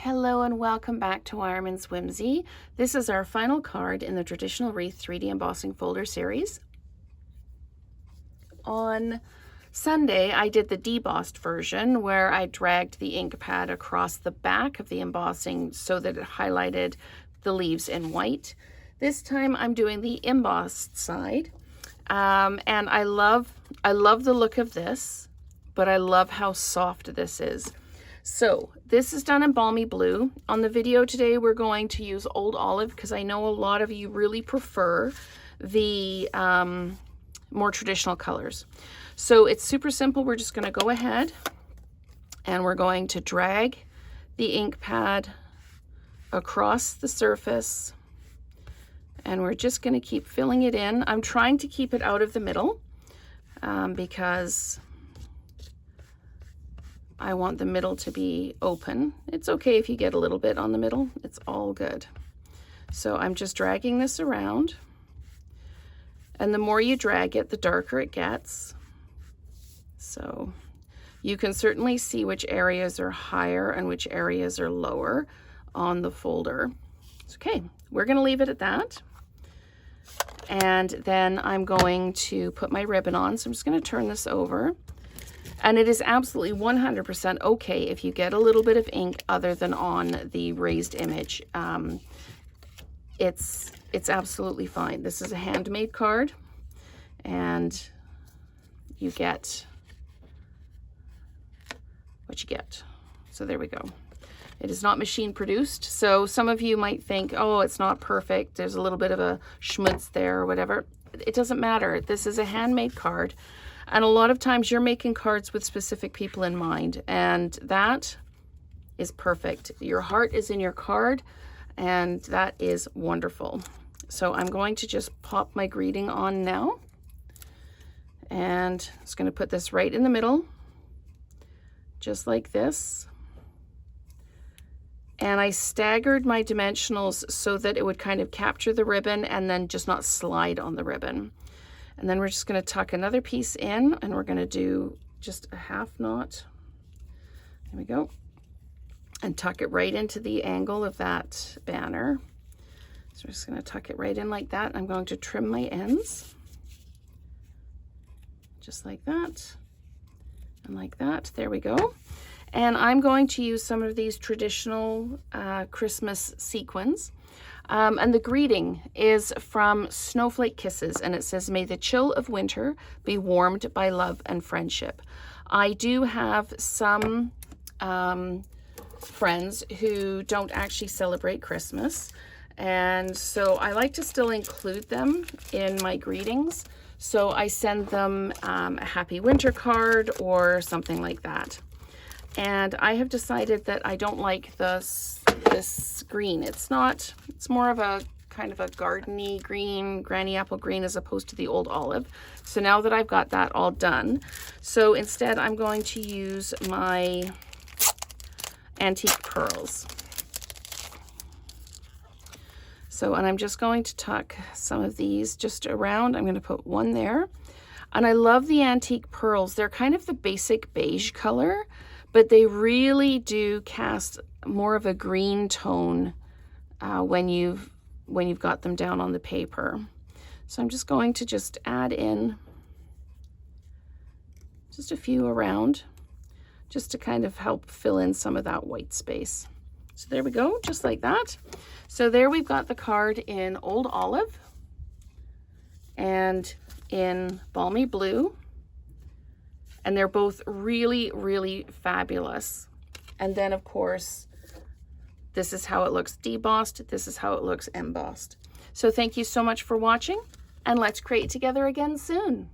Hello and welcome back to Wireman's Whimsy. This is our final card in the Traditional Wreath 3D Embossing Folder series. On Sunday, I did the debossed version where I dragged the ink pad across the back of the embossing so that it highlighted the leaves in white. This time I'm doing the embossed side. And I love the look of this, but I love how soft this is. So this is done in Balmy Blue. On the video today, we're going to use Old Olive because I know a lot of you really prefer the more traditional colors. So it's super simple. We're just going to go ahead and we're going to drag the ink pad across the surface and we're just going to keep filling it in. I'm trying to keep it out of the middle because I want the middle to be open. It's okay if you get a little bit on the middle. It's all good. So I'm just dragging this around. And the more you drag it, the darker it gets. So you can certainly see which areas are higher and which areas are lower on the folder. Okay, we're going to leave it at that. And then I'm going to put my ribbon on. So I'm just going to turn this over. And it is absolutely 100% okay if you get a little bit of ink other than on the raised image. It's absolutely fine. This is a handmade card and you get what you get. So there we go. It is not machine produced. So some of you might think, oh, it's not perfect. There's a little bit of a schmutz there or whatever. It doesn't matter. This is a handmade card. And a lot of times you're making cards with specific people in mind, and that is perfect. Your heart is in your card, and that is wonderful. So I'm going to just pop my greeting on now, and I'm just going to put this right in the middle, just like this. And I staggered my dimensionals so that it would kind of capture the ribbon and then just not slide on the ribbon. And then we're just going to tuck another piece in and we're going to do just a half knot. There we go. And tuck it right into the angle of that banner. So we're just going to tuck it right in like that. I'm going to trim my ends. Just like that. And like that. There we go. And I'm going to use some of these traditional Christmas sequins. And the greeting is from Snowflake Kisses, and it says, "May the chill of winter be warmed by love and friendship." I do have some friends who don't actually celebrate Christmas, and so I like to still include them in my greetings. So I send them a happy winter card or something like that. And I have decided that I don't like this green. It's more of a kind of a gardeny green, granny apple green, as opposed to the Old Olive. So now that I've got that all done, so instead I'm going to use my antique pearls. So, and I'm just going to tuck some of these just around. I'm going to put one there. And I love the antique pearls. They're kind of the basic beige color, but they really do cast more of a green tone when you've got them down on the paper. So I'm just going to just add in just a few around, just to kind of help fill in some of that white space. So there we go, just like that. So there we've got the card in Old Olive and in Balmy Blue. And they're both really, really fabulous. And then, of course, this is how it looks debossed. This is how it looks embossed. So thank you so much for watching, and let's create together again soon.